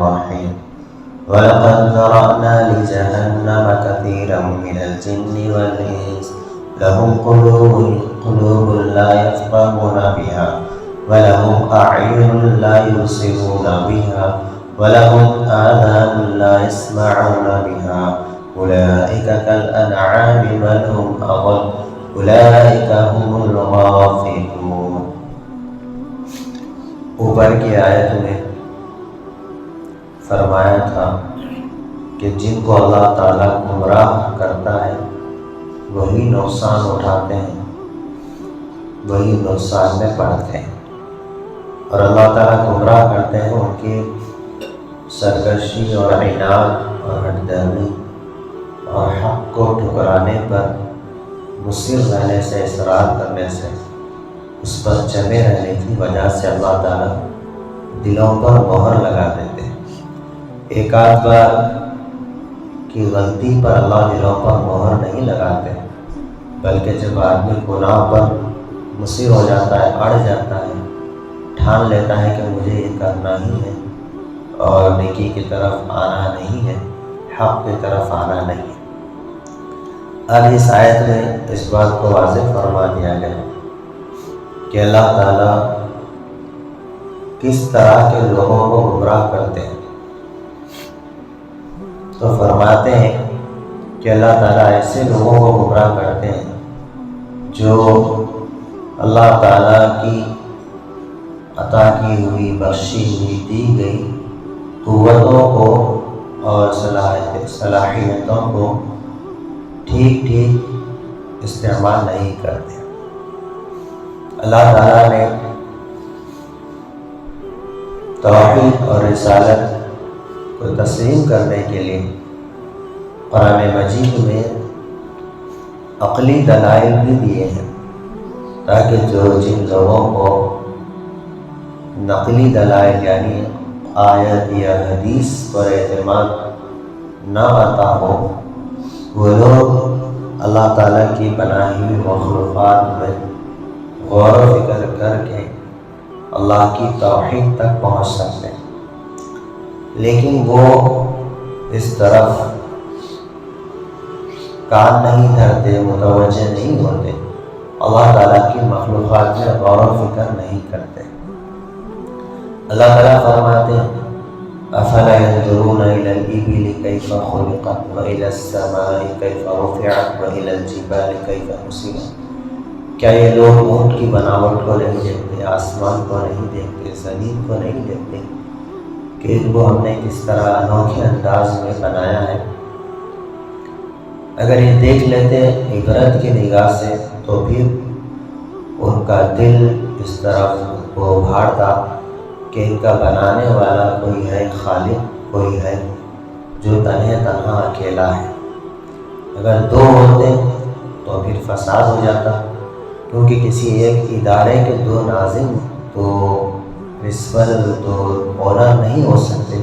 الرحيم ولقد ذرأنا لجهنم كثيرا من الجن والإنس لهم قلوب لا يفقهون بها ولهم أعين لا يبصرون بها ولهم آذان لا يسمعون بها أولئك كالأنعام بل هم أضل أولئك هم الغافلون۔ اوپر کی آیت میں فرمایا تھا کہ جن کو اللہ تعالیٰ گمراہ کرتا ہے وہی نقصان اٹھاتے ہیں، وہی نقصان میں پڑتے ہیں، اور اللہ تعالیٰ گمراہ کرتے ہیں ان کی سرکشی اور عناد اور ہٹ درمی اور حق کو ٹھکرانے پر مصر رہنے سے، اصرار کرنے سے، اس پر جمے رہنے کی وجہ سے اللہ تعالیٰ دلوں پر مہر لگا دیتے ہیں۔ ایک آدھ بار کی غلطی پر اللہ دلوں پر مہر نہیں لگاتے، بلکہ جب آدمی گناہ پر مصر ہو جاتا ہے، اڑ جاتا ہے، ٹھان لیتا ہے کہ مجھے یہ کرنا ہی ہے اور نیکی کی طرف آنا نہیں ہے، حق کی طرف آنا نہیں ہے۔ اب اس آیت میں اس بات کو واضح فرما دیا گیا کہ اللہ تعالیٰ کس طرح کے لوگوں کو گمراہ کرتے ہیں۔ تو فرماتے ہیں کہ اللہ تعالیٰ ایسے لوگوں کو گمراہ کرتے ہیں جو اللہ تعالیٰ کی عطا کی ہوئی، بخشی ہوئی، دی گئی قوتوں کو اور صلاحیتوں کو ٹھیک استعمال نہیں کرتے۔ اللہ تعالیٰ نے توحید اور رسالت کو تسلیم کرنے کے لیے قرآن مجید میں عقلی دلائل بھی دیے ہیں، تاکہ جن لوگوں کو نقلی دلائل یعنی آیت یا حدیث پر اعتماد نہ آتا ہو، وہ لوگ اللہ تعالیٰ کی بنائی ہوئی مخلوقات میں غور و فکر کر کے اللہ کی توحید تک پہنچ سکتے ہیں، لیکن وہ اس طرف کان نہیں دھرتے، متوجہ نہیں ہوتے، اللہ تعالیٰ کی مخلوقات میں غور و فکر نہیں کرتے۔ اللہ تعالیٰ فرماتے ہیں افلا ينظرون الى الابل كيف خلقت والى السماء كيف رفعت والى الجبال كيف نصبت، کیا یہ لوگ اونٹ کی بناوٹ کو نہیں دیکھتے، آسمان کو نہیں دیکھتے، زمین کو نہیں دیکھتے کہ ان کو ہم نے کس طرح انوکھے انداز میں بنایا ہے؟ اگر یہ دیکھ لیتے عبرت کی نگاہ سے تو پھر ان کا دل اس طرف کو ابھارتا کہ ان کا بنانے والا کوئی ہے، خالق کوئی ہے جو تنہا اکیلا ہے۔ اگر دو ہوتے تو پھر فساد ہو جاتا، کیونکہ کسی ایک ادارے کے دو ناظم تو پرنسپل تو اونر نہیں ہو سکتے،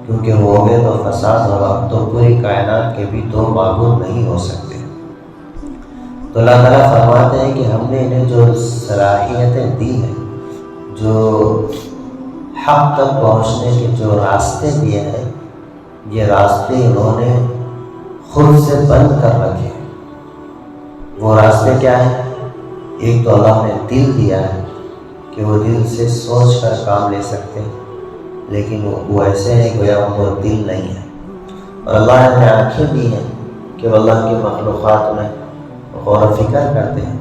کیونکہ وہ ہو گئے تو فساد ہوگا، تو پوری کائنات کے بھی دو معبود نہیں ہو سکتے۔ تو اللہ تعالیٰ فرماتے ہیں کہ ہم نے انہیں جو صلاحیتیں دی ہیں، جو حق تک پہنچنے کے جو راستے دیے ہیں، یہ راستے انہوں نے خود سے بند کر رکھے۔ وہ راستے کیا ہیں؟ ایک تو اللہ نے دل دیا ہے کہ وہ دل سے سوچ کر کام لے سکتے ہیں، لیکن وہ ایسے ہیں گویا وہ دل نہیں ہے۔ اور اللہ نے آنکھیں دی ہیں کہ وہ اللہ کی مخلوقات میں غور و فکر کرتے ہیں،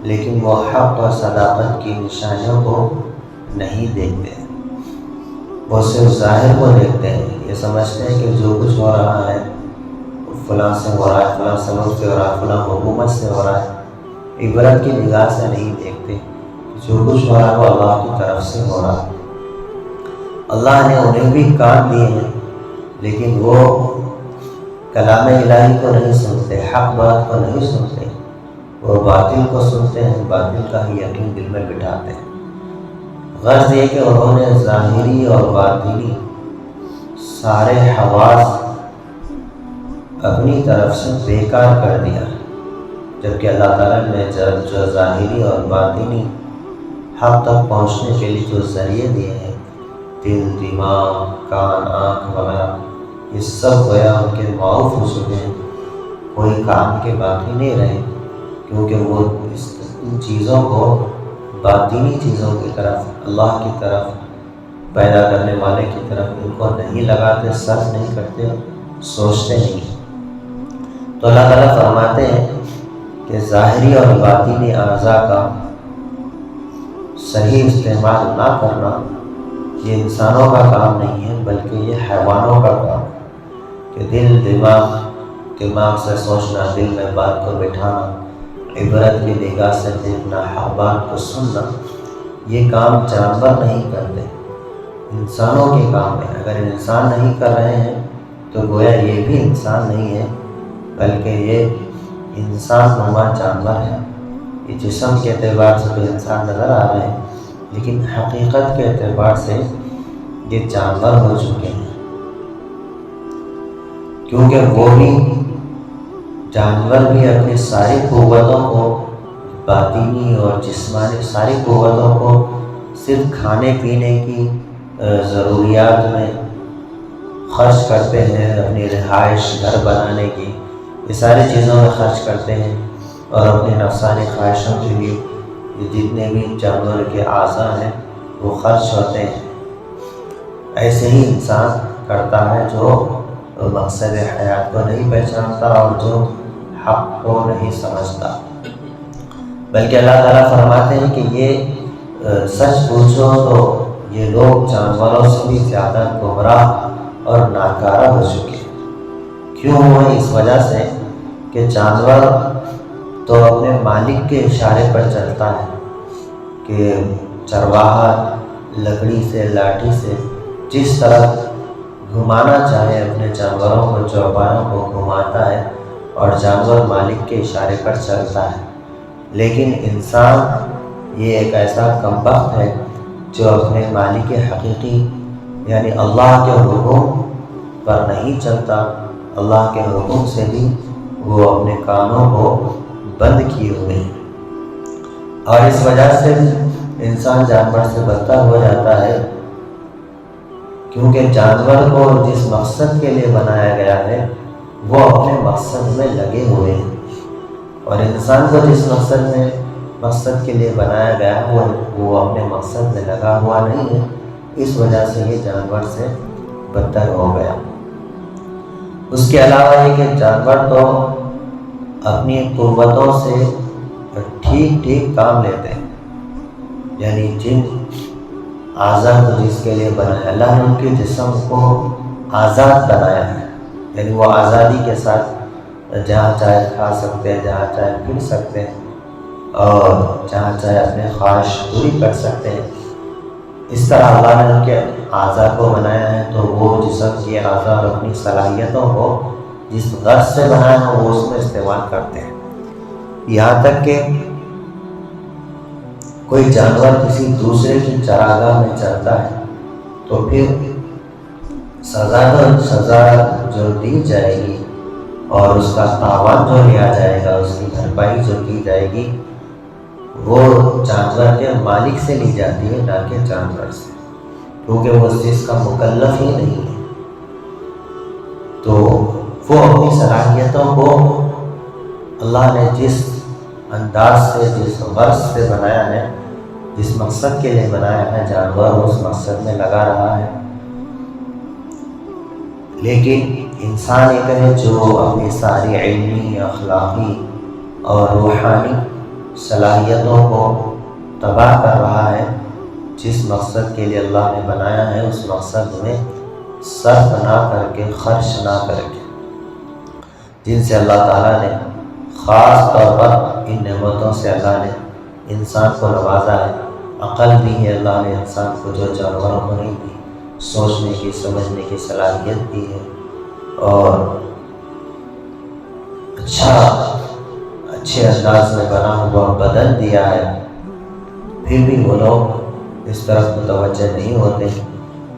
لیکن وہ حق اور صداقت کی نشانیوں کو نہیں دیکھتے ہیں، وہ صرف ظاہر کو دیکھتے ہیں۔ یہ سمجھتے ہیں کہ جو کچھ ہو رہا ہے فلاں سے ہو رہا ہے، فلاں سبب سے ہو رہا ہے، فلاں حکومت سے ہو رہا ہے، عبرت کی نگاہ سے نہیں دیکھتے کہ جو کچھ ہو رہا ہے وہ اللہ کی طرف سے ہو رہا ہے۔ اللہ نے انہیں بھی کان دیے ہیں، لیکن وہ کلام الہی کو نہیں سنتے، حق بات کو نہیں سنتے، وہ باطل کو سنتے ہیں، باطل کا ہی یقین دل میں بٹھاتے ہیں۔ غرض یہ کہ انہوں نے ظاہری اور باطنی سارے حواس اپنی طرف سے بیکار کر دیا، جبکہ اللہ تعالیٰ نے جو ظاہری اور باطنی حق تک پہنچنے کے لیے جو ذریعے دیے ہیں، دل، دماغ، کان، آنکھ وغیرہ یہ سب گویا ان کے معاف ہو چکے ہیں، کوئی کام کے باقی نہیں رہے، کیونکہ وہ ان چیزوں کو باطنی چیزوں کی طرف، اللہ کی طرف، پیدا کرنے والے کی طرف ان کو نہیں لگاتے، صرف نہیں کرتے، سوچتے نہیں۔ تو اللہ تعالیٰ فرماتے ہیں کہ ظاہری اور باطنی اعضاء کا صحیح استعمال نہ کرنا یہ انسانوں کا کام نہیں ہے، بلکہ یہ حیوانوں کا کام ہے کہ دماغ سے سوچنا، دل میں بات کو بٹھانا، عبرت کی نگاہ سے دیکھنا، حق بات کو سننا، یہ کام جانور نہیں کرتے، انسانوں کے کام ہے۔ اگر انسان نہیں کر رہے ہیں تو گویا یہ بھی انسان نہیں ہے، بلکہ یہ انسان نما جانور ہے۔ یہ جسم کے اعتبار سے تو انسان نظر آ رہے ہیں، لیکن حقیقت کے اعتبار سے یہ جانور ہو چکے ہیں، کیونکہ وہ بھی جانور بھی اپنی ساری قوتوں کو، باطنی اور جسمانی ساری قوتوں کو صرف کھانے پینے کی ضروریات میں خرچ کرتے ہیں، اپنی رہائش گھر بنانے کی یہ ساری چیزوں میں خرچ کرتے ہیں، اور اپنی نفسانی خواہشوں کے لیے یہ جتنے بھی جانور کے اعضاء ہیں وہ خرچ ہوتے ہیں۔ ایسے ہی انسان کرتا ہے جو مقصد حیات کو نہیں پہچانتا اور جو حق کو نہیں سمجھتا۔ بلکہ اللہ تعالیٰ فرماتے ہیں کہ یہ سچ پوچھو تو یہ لوگ جانوروں سے بھی زیادہ گمراہ اور ناکارہ ہو چکے ہیں۔ کیوں ہوئے؟ اس وجہ سے کہ جانور تو اپنے مالک کے اشارے پر چلتا ہے، کہ چرواہا لکڑی سے، لاٹھی سے جس طرح گھمانا چاہے اپنے جانوروں کو، چوپایوں کو گھماتا ہے، اور جانور مالک کے اشارے پر چلتا ہے۔ لیکن انسان یہ ایک ایسا کمبخت ہے جو اپنے مالک حقیقی یعنی اللہ کے حکم پر نہیں چلتا، اللہ کے حکم سے بھی وہ اپنے کانوں کو بند کیے ہوئے ہیں، اور اس وجہ سے انسان جانور سے بدتر ہو جاتا ہے، کیونکہ جانور کو جس مقصد کے لیے بنایا گیا ہے وہ اپنے مقصد میں لگے ہوئے ہیں، اور انسان کو جس مقصد کے لیے بنایا گیا ہے وہ اپنے مقصد میں لگا ہوا نہیں ہے، اس وجہ سے یہ جانور سے بدتر ہو گیا۔ اس کے علاوہ یہ کہ جانور تو اپنی قوتوں سے ٹھیک کام لیتے ہیں، یعنی جن اعضاء کو جس کے لیے بنایا، اللہ نے ان کے جسم کو آزاد بنایا ہے، یعنی وہ آزادی کے ساتھ جہاں چاہے کھا سکتے ہیں، جہاں چاہے پھر سکتے ہیں، اور جہاں چاہے اپنے خواہش پوری کر سکتے ہیں۔ اس طرح اللہ نے ان کے اعضاء کو بنایا ہے، تو وہ جسم کی اعضاء اور اپنی صلاحیتوں کو جس غرض سے بنایا ہے وہ اس میں استعمال کرتے ہیں۔ یہاں تک کہ کوئی جانور کسی دوسرے کی چراگاہ میں چلتا ہے تو پھر سزا جو دی جائے گی اور اس کا تاوان جو لیا جائے گا، اس کی بھرپائی جو کی جائے گی، وہ جانور کے مالک سے لی جاتی ہے، نہ کہ جانور سے، کیونکہ وہ اس چیز کا مکلف ہی نہیں ہے۔ تو وہ اپنی صلاحیتوں کو اللہ نے جس انداز سے، جس غرض سے بنایا ہے، جس مقصد کے لیے بنایا ہے، جانور اس مقصد میں لگا رہا ہے۔ لیکن انسان ایک ہے جو اپنی ساری علمی، اخلاقی اور روحانی صلاحیتوں کو تباہ کر رہا ہے۔ جس مقصد کے لیے اللہ نے بنایا ہے اس مقصد میں صرف نہ کر کے، خرچ نہ کر کے، جن سے اللہ تعالیٰ نے خاص طور پر ان نعمتوں سے اللہ نے انسان کو نوازا ہے۔ عقل دی ہے اللہ نے انسان کو جو جانوروں کو نہیں دی، سوچنے کی، سمجھنے کی صلاحیت دی ہے، اور اچھے انداز میں بنا ہوا بدن دیا ہے، پھر بھی وہ لوگ اس طرف متوجہ نہیں ہوتے۔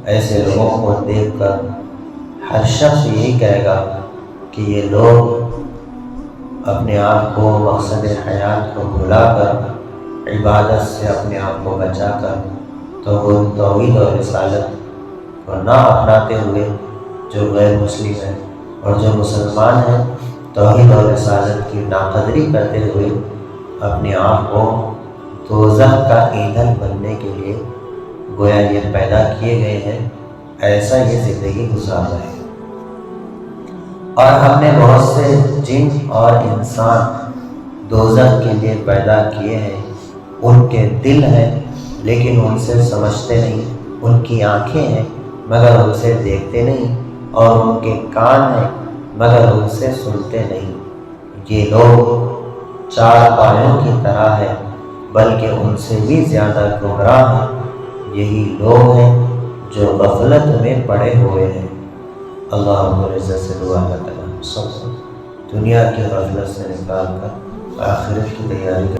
ایسے لوگوں کو دیکھ کر ہر شخص یہی کہے گا کہ یہ لوگ اپنے آپ کو مقصد حیات کو بھلا کر، عبادت سے اپنے آپ کو بچا کر توحید اور رسالت اور نہ اپناتے ہوئے جو غیر مسلم ہیں، اور جو مسلمان ہیں توحید اور رسالت کی ناقدری کرتے ہوئے اپنے آپ کو دوزخ کا ایندھن بننے کے لیے گویا یہ پیدا کیے گئے ہیں، ایسا یہ زندگی گزار رہے ہیں۔ اور ہم نے بہت سے جن اور انسان دوزخ کے لیے پیدا کیے ہیں، ان کے دل ہیں لیکن ان سے سمجھتے نہیں، ان کی آنکھیں ہیں مگر ان سے دیکھتے نہیں، اور ان کے کان ہیں مگر ان سے سنتے نہیں۔ یہ لوگ چار پایوں کی طرح ہے بلکہ ان سے بھی زیادہ گمراہ ہیں۔ یہی لوگ ہیں جو غفلت میں پڑے ہوئے ہیں۔ اللہ رب العزت سے دعا کرتا ہے سب کو دنیا کی غفلت سے نکال کر آخرت کی تیاری